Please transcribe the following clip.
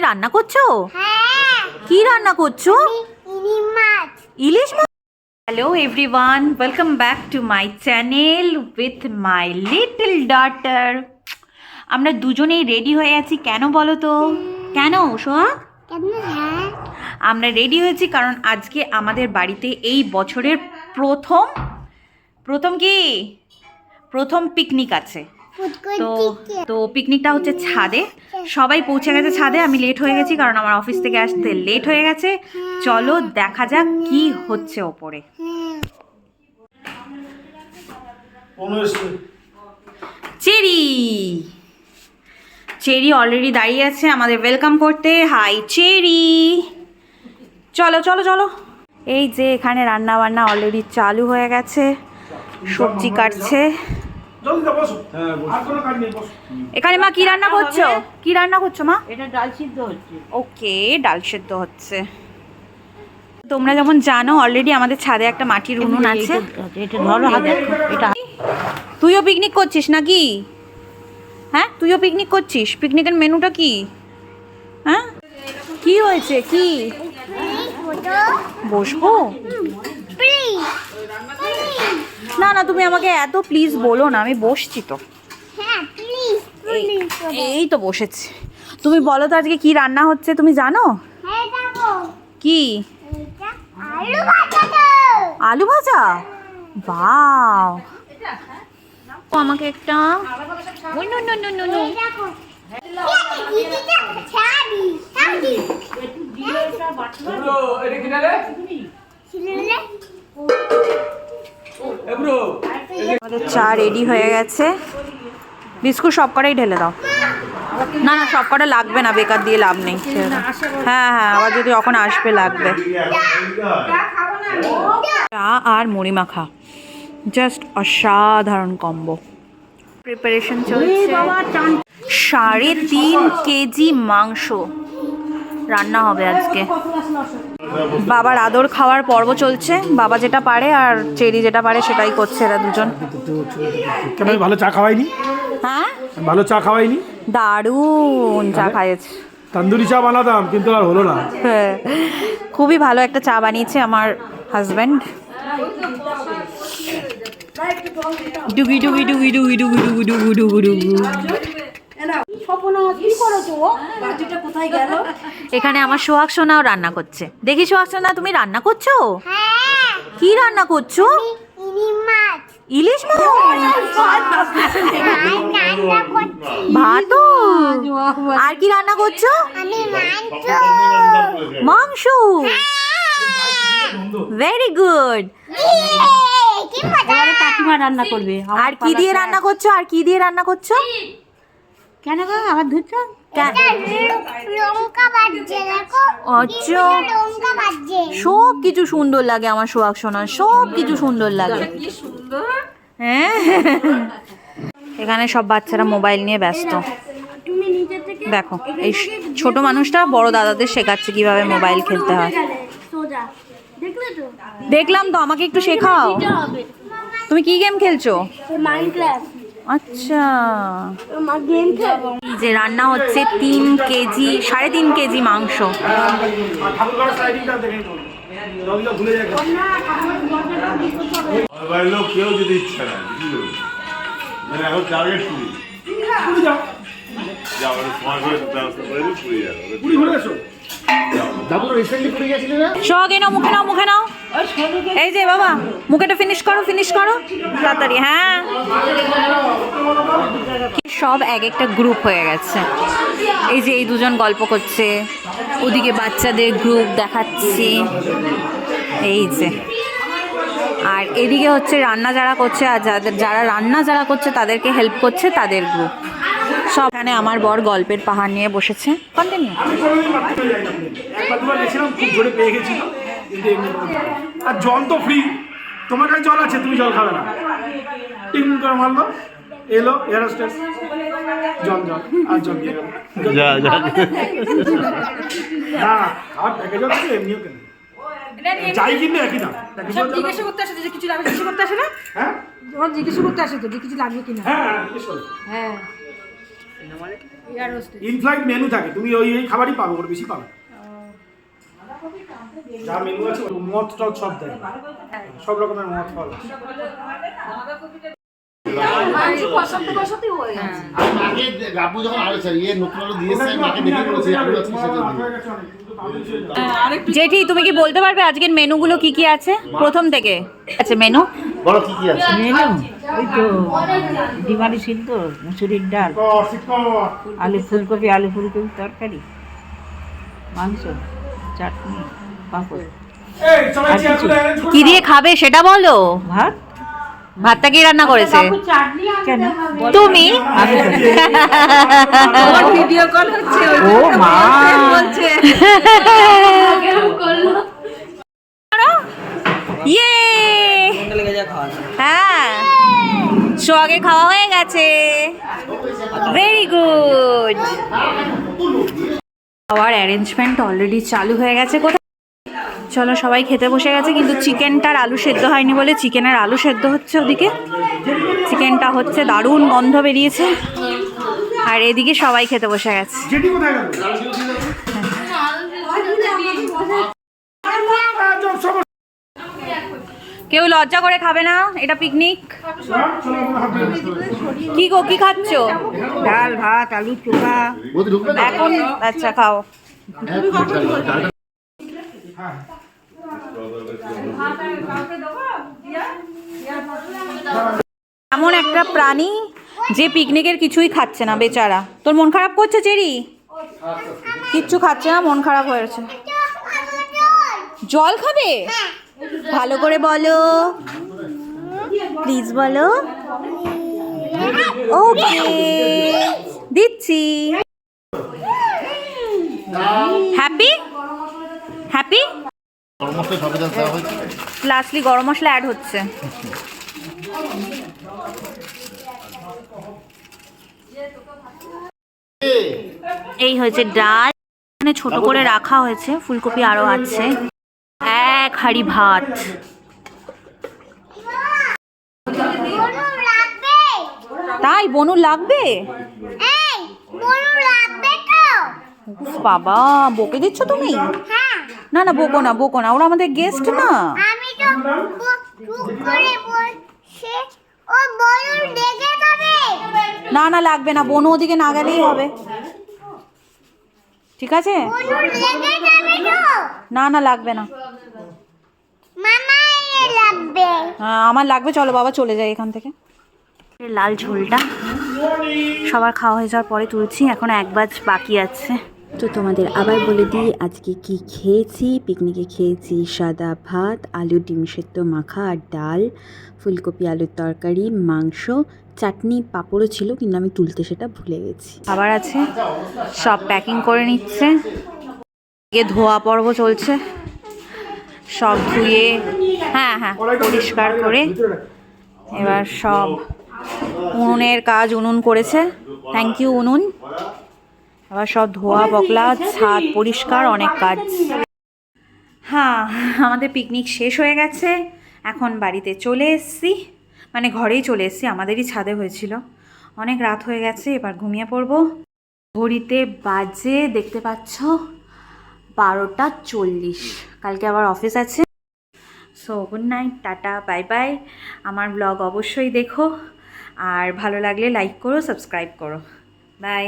রান্না করছো? কি রান্না করছো? ইলিশ মাছ। Hello everyone, welcome back to my channel with my little daughter. আমরা দুজনেই রেডি হয়ে আছি, কেন বলো তো? কেন সোহাগ? আমরা রেডি হয়েছি কারণ আজকে আমাদের বাড়িতে এই বছরের প্রথম পিকনিক আছে। তো পিকনিকটা হচ্ছে ছাদে। সবাই পৌঁছে গেছে ছাদে, আমি লেট হয়ে গেছি কারণ আমার অফিস থেকে আসতে লেট হয়ে গেছে। চলো দেখা যাক কি হচ্ছে ওপরে। চেরি অলরেডি দাঁড়িয়ে আছে আমাদের ওয়েলকাম করতে। হাই চেরি, চলো চলো চলো। এই যে এখানে রান্না বান্না অলরেডি চালু হয়ে গেছে, সবজি কাটছে। এখানে মা কি রান্না করছো? কি রান্না করছো মা? এটা ডাল সিদ্ধ হচ্ছে। ওকে, ডাল সেদ্ধ হচ্ছে। তোমরা যেমন জানো অলরেডি আমাদের ছাদে একটা মাটির উনুন আছে। এটা ধরো হাতে, এটা তুইও পিকনিক করছিস নাকি? হ্যাঁ, তুইও পিকনিক করছিস? পিকনিকের মেনুটা কি? হ্যাঁ, কি হয়েছে? কি বসবো? না না, তুমি আমাকে এত প্লিজ বলো না, আমি বসছি তো। এই তো বসেছি। তুমি বলো তো আজকে কি রান্না হচ্ছে, তুমি জানো? কি? আলু ভাজা। বাও, আমাকে একটা। আমাদের চা রেডি হয়ে গেছে। বিস্কুট সব কটাই ঢেলে দাও। না না, সব কটা লাগবে না, বেকার দিয়ে লাভ নেই। হ্যাঁ হ্যাঁ, আবার যদি যখন আসবে লাগবে। চা আর মুড়ি মাখা, জাস্ট অসাধারণ কম্বো। প্রিপারেশন চলছে। 3.5 কেজি মাংস রান্না হবে আজকে। বাবার আদর খাওয়ার পর্ব চলছে। বাবা যেটা পারে আর চেরি যেটা পারে সেটাই করছে এরা দুজন। ভালো চা খাওয়াইনি? হ্যাঁ, ভালো চা খাওয়াইনি? দারুণ চা খাইয়েছে। তন্দুরি চা বানাতাম কিন্তু আর হলো না। হ্যাঁ, খুবই ভালো একটা চা বানিয়েছে আমার হাজব্যান্ড। ডুগি ডুগি ডুগি ডুগি ডুগি ডুগি ডুগি ডুগি ডুগি। এখানে আমার সোহাগ সোনাও রান্না করছে। দেখি সোহাগ সোনা, তুমি রান্না করছো? কি রান্না করছো? ইলিশ মাছ। ভাত। আর কি রান্না করছো? মাংস। Very good. কাকিমা রান্না করবে। আর কি দিয়ে রান্না করছো? আর কি দিয়ে রান্না করছো? কেন গো আবার ধুচ্ছো? সব কিছু সুন্দর লাগে আমার সোহাগ সোনার, সব কিছু সুন্দর লাগে। হ্যাঁ, এখানে সব বাচ্চারা মোবাইল নিয়ে ব্যস্ত। দেখো, এই ছোট মানুষটা বড় দাদাদের শেখাচ্ছে কিভাবে মোবাইল খেলতে হয়। দেখলাম তো, আমাকে একটু শেখাও। তুমি কি গেম খেলছো? আচ্ছা, যে রান্না হচ্ছে 3.5 কেজি মাংস। কেউ যদি ইচ্ছা না এখন টার্গেট সোহাগ নাও, মুখে নাও, মুখে নাও। এই যে বাবা, মুখেটা ফিনিশ করো, ফিনিশ করো তাড়াতাড়ি। হ্যাঁ, সব এক একটা গ্রুপ হয়ে গেছে। এই যে এই দুজন গল্প করছে, ওদিকে বাচ্চাদের গ্রুপ দেখাচ্ছি। এই যে, আর এদিকে হচ্ছে রান্না যারা করছে, আর যারা রান্না করছে তাদেরকে হেল্প করছে তাদের গ্রুপ। সব এখানে আমার বর গল্পের পাহাড় নিয়ে বসেছে। কন্টিনিউ। আর জল তো ফ্রি, তোমার কাছে জল আছে, তুমি জল খাবে না। টিম করে মারলো, এলো এয়ার হোস্টেস, জল জল আর জল দিয়ে গেল। না, আর প্যাকেজ আছে এমনিও কেন যাই কিনে একই না। জিজ্ঞাসা করতে আসে যে কিছু লাগবে, জিজ্ঞাসা করতে আসে না? হ্যাঁ, জিজ্ঞাসা করতে আসে তো যে কিছু লাগবে কিনা। হ্যাঁ, জিজ্ঞেস করো। হ্যাঁ। Air hostess. ইনফ্লাইট মেনু থাকে, তুমি ওই এই খাবারই পাবে, ওর বেশি পাবে না। যা মেনু আছে মদ টদ সব দেয়, সব রকমের মদ ফল। আগে রাবু যখন আরেছে ইয়ে নতুন আলু দিয়েছে মাকে দেখে বলেছে আলু আছে সেটা দিয়ে। জেঠি তুমি কি বলতে পারবে আজকের মেনুগুলো কি কি আছে প্রথম থেকে? আচ্ছা মেনু বলো কি কি আছে? মেনু ওই তো ডিমারি সিদ্ধ, মুসুরির ডাল, আলু ফুলকপি তরকারি, মাংস, চাটনি, পাঁপড়। এই সবাই চেয়ারগুলো অ্যারেঞ্জ করো। কি দিয়ে খাবে সেটা বলো। ভাত ভাতটা কি রান্না করেছে? কেন? তুমি? ভিডিও কল হচ্ছে। ও মা বলছে ইয়ে হ্যাঁ, সোহাগের খাওয়া হয়ে গেছে, ভেরি গুড। খাওয়ার অ্যারেঞ্জমেন্ট অলরেডি চালু হয়ে গেছে। কোথায় চলো, সবাই খেতে বসে গেছে, কিন্তু চিকেনটার আলু সেদ্ধ হয়নি বলে চিকেনের আলু সেদ্ধ হচ্ছে ওদিকে। চিকেনটা হচ্ছে, দারুণ গন্ধ বেরিয়েছে, আর এদিকে সবাই খেতে বসে গেছে। জেঠি কোথায় গেল? কেউ লজ্জা করে খাবে না, এটা পিকনিক। কি গো, কি খাচ্ছ? ডাল, ভাত, আলু চোখা। বৌদি ঢুকবে না? এখন আচ্ছা খাও। এমন একটা প্রাণী যে পিকনিকের কিছুই খাচ্ছে না বেচারা। তোর মন খারাপ করছে চেরি? কিচ্ছু খাচ্ছে না, মন খারাপ হয়েছে। জল খাবে? ভালো করে বলো প্লিজ, বলো। ওকে দিচ্ছি। Happy happy. গরম মশলা সবে দেওয়া হয়েছে। লাস্টলি গরম মশলা অ্যাড হচ্ছে। এই হয়েছে ডাল, মানে ছোট করে রাখা হয়েছে, ফুলকপি আরো আছে, এক হাঁড়ি ভাত। তাই বনু লাগবে? উফ, বাবা বকে দিচ্ছ তুমি? না না, বকো না বকো না, ওরা আমাদের গেস্ট না। আমি তো চুপ করে বলছি, ও বলুন দেখে যাবে। না না লাগবে না, বনু ওদিকে না গেলেই হবে, ঠিক আছে? বলুন দেখে যাবে তো। না না লাগবে না। মামা এ লাগবে। হ্যাঁ আমার লাগবে, চলো বাবা চলে যাই এখান থেকে। লাল ঝোলটা সবার খাওয়া হয়ে যাওয়ার পরে তুলছি, এখন এক বাজ বাকি আছে। তো তোমাদের আবার বলে দিই আজকে কি খেয়েছি। পিকনিকে খেয়েছি সাদা ভাত, আলু ডিম সেদ্ধ মাখা আর ডাল, ফুলকপি আলুর তরকারি, মাংস, চাটনি, পাঁপড়ও ছিল কিন্তু আমি তুলতে সেটা ভুলে গেছি। খাবার আছে, সব প্যাকিং করে নিচ্ছে, এ ধোয়া পর্ব চলছে, সব ধুয়ে হ্যাঁ হ্যাঁ পরিষ্কার করে এবার সব উনুনের কাজ উনুন করেছে, থ্যাংক ইউ উনুন। আবার সব ধোয়া বকলা, ছাদ পরিষ্কার, অনেক কাজ। হ্যাঁ আমাদের পিকনিক শেষ হয়ে গেছে, এখন বাড়িতে চলে এসেছি, মানে ঘরেই চলে এসেছি, আমাদেরই ছাদে হয়েছিল। অনেক রাত হয়ে গেছে, এবার ঘুমিয়ে পড়বো। ঘড়িতে বাজে দেখতে পাচ্ছ 12টা 40, কালকে আবার অফিস আছে। So good night, tata, bye bye. আমার ব্লগ অবশ্যই দেখো, আর ভালো লাগলে লাইক করো, সাবস্ক্রাইব করো, বাই।